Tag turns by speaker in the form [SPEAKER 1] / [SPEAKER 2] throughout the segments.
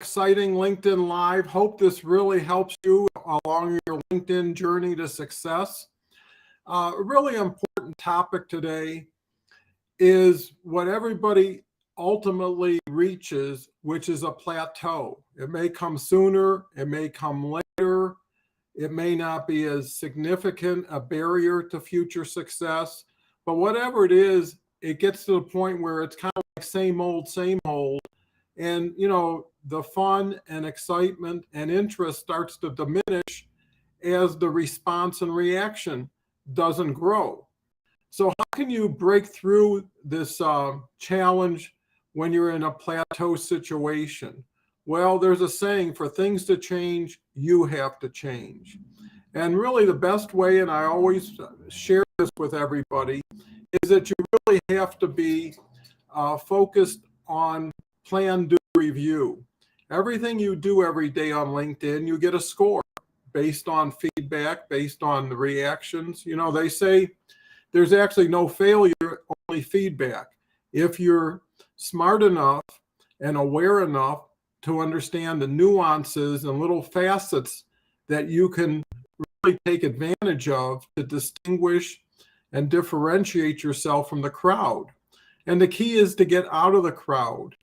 [SPEAKER 1] Exciting LinkedIn Live. Hope this really helps you along your LinkedIn journey to success. A really important topic today is what everybody ultimately reaches, which is a plateau. It may come sooner, it may come later, it may not be as significant a barrier to future success, but whatever it is, it gets to the point where it's kind of like same old, same old. And, the fun and excitement and interest starts to diminish as the response and reaction doesn't grow. So how can you break through this challenge when you're in a plateau situation? Well, there's a saying, for things to change, you have to change. And really the best way, and I always share this with everybody, is that you really have to be focused on plan, do, review. Everything you do every day on LinkedIn, you get a score based on feedback, based on the reactions. They say there's actually no failure, only feedback. If you're smart enough and aware enough to understand the nuances and little facets that you can really take advantage of to distinguish and differentiate yourself from the crowd. And the key is to get out of the crowd,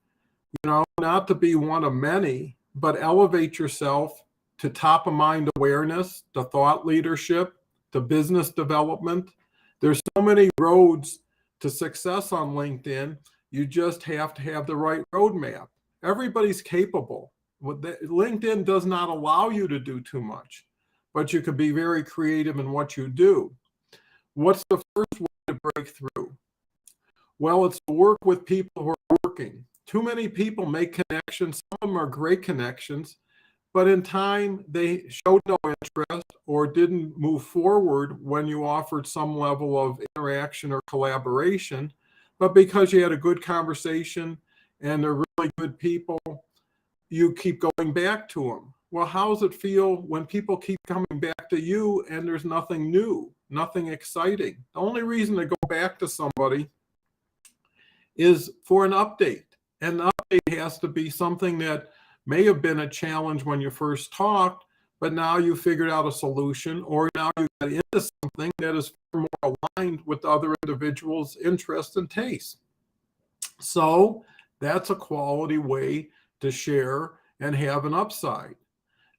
[SPEAKER 1] not to be one of many, but elevate yourself to top of mind awareness, to thought leadership, to business development. There's so many roads to success on LinkedIn. You just have to have the right roadmap. Everybody's capable. LinkedIn does not allow you to do too much, but you can be very creative in what you do. What's the first way to break through? Well, it's to work with people who are working. Too many people make connections. Some of them are great connections, but in time they showed no interest or didn't move forward when you offered some level of interaction or collaboration. But because you had a good conversation and they're really good people, you keep going back to them. Well, how does it feel when people keep coming back to you and there's nothing new, nothing exciting? The only reason to go back to somebody is for an update. And the update has to be something that may have been a challenge when you first talked, but now you figured out a solution, or now you got into something that is more aligned with other individuals' interests and tastes. So that's a quality way to share and have an upside.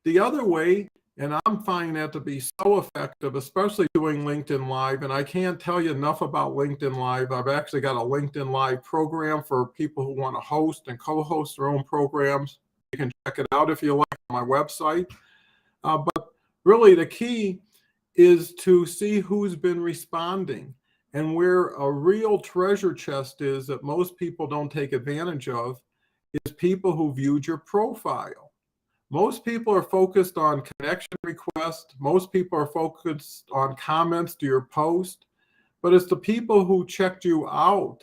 [SPEAKER 1] The other way, and I'm finding that to be so effective, especially doing LinkedIn Live, and I can't tell you enough about LinkedIn Live. I've actually got a LinkedIn Live program for people who want to host and co-host their own programs. You can check it out if you like on my website. But really the key is to see who's been responding, and where a real treasure chest is that most people don't take advantage of is people who viewed your profile. Most people are focused on connection requests. Most people are focused on comments to your post, but it's the people who checked you out,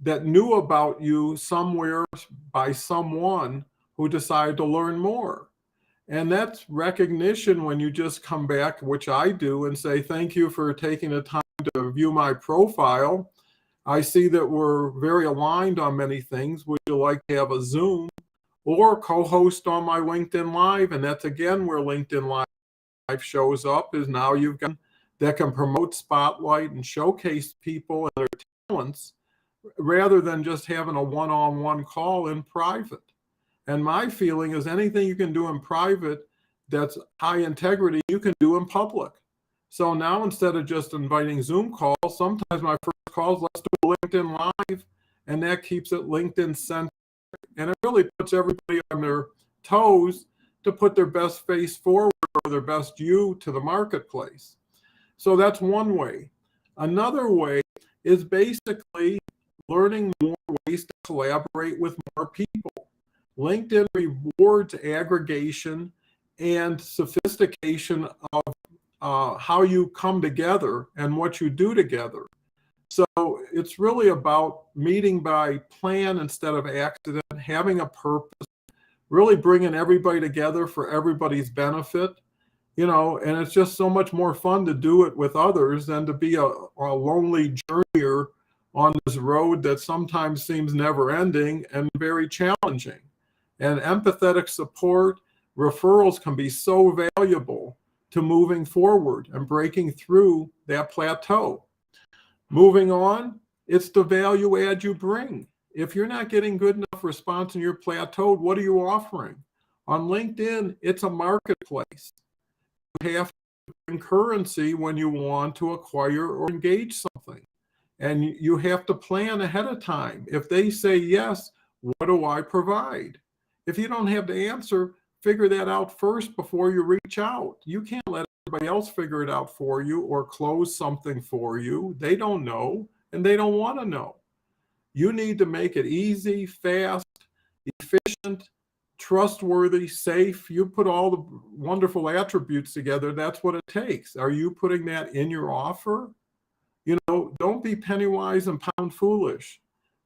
[SPEAKER 1] that knew about you somewhere by someone who decided to learn more. And that's recognition when you just come back, which I do, and say, thank you for taking the time to view my profile. I see that we're very aligned on many things. Would you like to have a Zoom or co-host on my LinkedIn Live? And that's again where LinkedIn Live shows up, is now you've got that can promote, spotlight, and showcase people and their talents rather than just having a one-on-one call in private. And my feeling is anything you can do in private that's high integrity, you can do in public. So now instead of just inviting Zoom calls, sometimes my first call is, let's do a LinkedIn Live, and that keeps it LinkedIn centric. And it really puts everybody on their toes to put their best face forward or their best you to the marketplace. So that's one way. Another way is basically learning more ways to collaborate with more people. LinkedIn rewards aggregation and sophistication of how you come together and what you do together. So it's really about meeting by plan instead of accident, having a purpose, really bringing everybody together for everybody's benefit, and it's just so much more fun to do it with others than to be a lonely journeyer on this road that sometimes seems never ending and very challenging. And empathetic support, referrals can be so valuable to moving forward and breaking through that plateau. Moving on, it's the value add you bring. If you're not getting good enough response and you're plateaued, what are you offering? On LinkedIn, it's a marketplace. You have to bring currency when you want to acquire or engage something. And you have to plan ahead of time. If they say yes, what do I provide? If you don't have the answer, figure that out first before you reach out. You can't let everybody else figure it out for you or close something for you. They don't know and they don't want to know. You need to make it easy, fast, efficient, trustworthy, safe. You put all the wonderful attributes together. That's what it takes. Are you putting that in your offer? You know, don't be penny wise and pound foolish.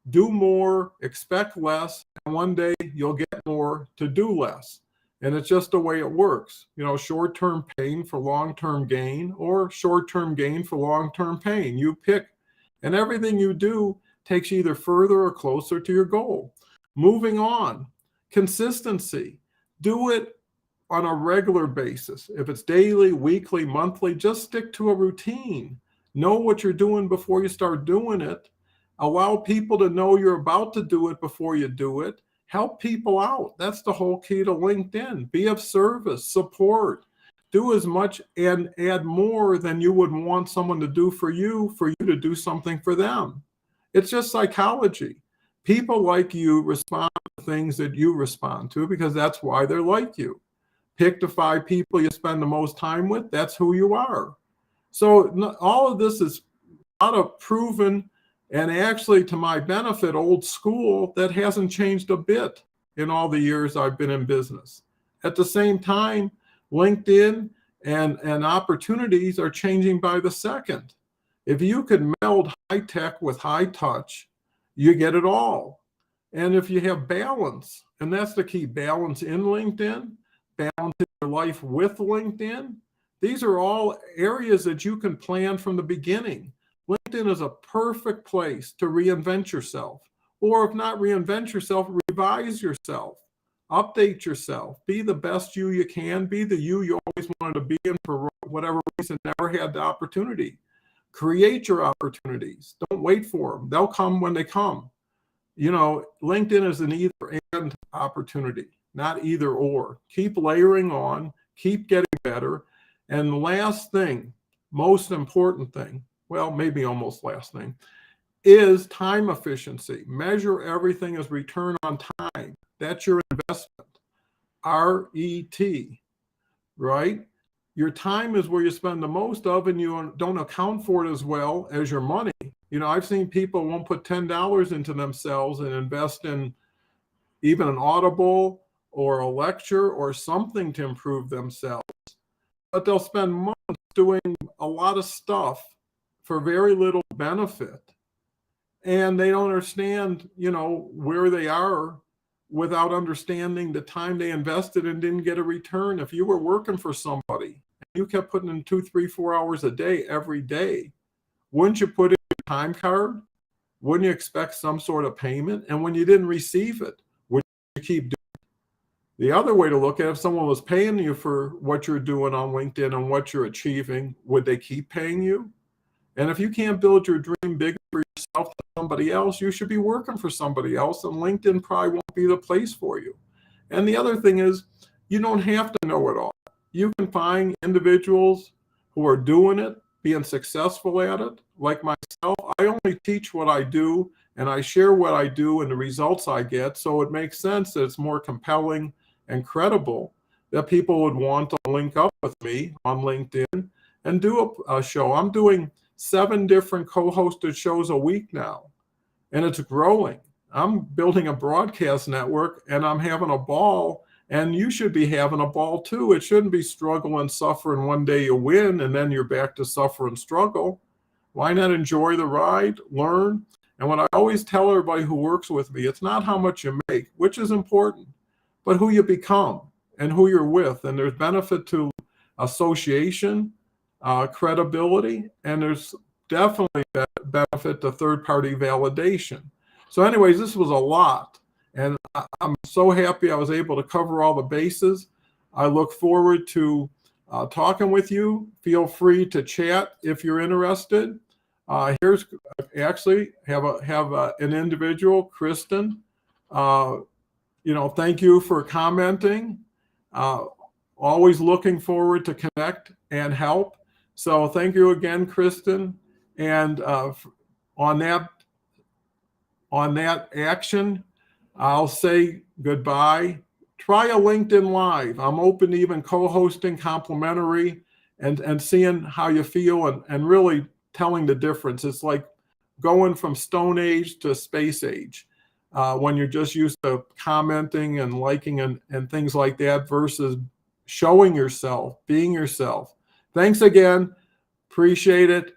[SPEAKER 1] Do more, expect less, and one day you'll get more to do less. And it's just the way it works. You know, short-term pain for long-term gain, or short-term gain for long-term pain. You pick. And everything you do takes you either further or closer to your goal. Moving on, consistency. Do it on a regular basis. If it's daily, weekly, monthly, just stick to a routine. Know what you're doing before you start doing it. Allow people to know you're about to do it before you do it. Help people out. That's the whole key to LinkedIn. Be of service, support. Do as much and add more than you would want someone to do for you to do something for them. It's just psychology. People like you respond to things that you respond to because that's why they're like you. Pick the 5 people you spend the most time with. That's who you are. So all of this is a lot of proven and actually, to my benefit, old school that hasn't changed a bit in all the years I've been in business. At the same time, LinkedIn and opportunities are changing by the second. If you could meld high tech with high touch, you get it all. And if you have balance, and that's the key, balance in LinkedIn, balance in your life with LinkedIn, these are all areas that you can plan from the beginning. LinkedIn is a perfect place to reinvent yourself. Or if not reinvent yourself, revise yourself, update yourself, be the best you can, be the you always wanted to be in for whatever reason, never had the opportunity. Create your opportunities. Don't wait for them. They'll come when they come. You know, LinkedIn is an either and opportunity, not either or. Keep layering on, keep getting better. And the last thing, most important thing, well, maybe almost last thing, is time efficiency. Measure everything as return on time. That's your investment. RET, right? Your time is where you spend the most of, and you don't account for it as well as your money. You know, I've seen people won't put $10 into themselves and invest in even an Audible or a lecture or something to improve themselves. But they'll spend months doing a lot of stuff for very little benefit. And they don't understand, you know, where they are without understanding the time they invested and didn't get a return. If you were working for somebody and you kept putting in 2, 3, 4 hours a day, every day, wouldn't you put in your time card? Wouldn't you expect some sort of payment? And when you didn't receive it, would you keep doing it? The other way to look at it, if someone was paying you for what you're doing on LinkedIn and what you're achieving, would they keep paying you? And if you can't build your dream bigger for yourself than somebody else, you should be working for somebody else, and LinkedIn probably won't be the place for you. And the other thing is, you don't have to know it all. You can find individuals who are doing it, being successful at it. Like myself, I only teach what I do, and I share what I do and the results I get, so it makes sense that it's more compelling and credible that people would want to link up with me on LinkedIn and do a show. I'm doing 7 different co-hosted shows a week now, and it's growing. I'm building a broadcast network, and I'm having a ball, and you should be having a ball too. It shouldn't be struggle and suffer, and one day you win, and then you're back to suffer and struggle. Why not enjoy the ride, learn? And what I always tell everybody who works with me, it's not how much you make, which is important, but who you become and who you're with. And there's benefit to association, credibility, and there's definitely benefit to third-party validation. So anyways, this was a lot, and I'm so happy I was able to cover all the bases. I look forward to talking with you. Feel free to chat if you're interested. Here's actually have an individual, Kristen. Thank you for commenting. Uh, Always looking forward to connect and help. So thank you again, Kristen. And on that action, I'll say goodbye. Try a LinkedIn Live. I'm open to even co-hosting complimentary and seeing how you feel and really telling the difference. It's like going from Stone Age to Space Age when you're just used to commenting and liking and things like that versus showing yourself, being yourself. Thanks again. Appreciate it.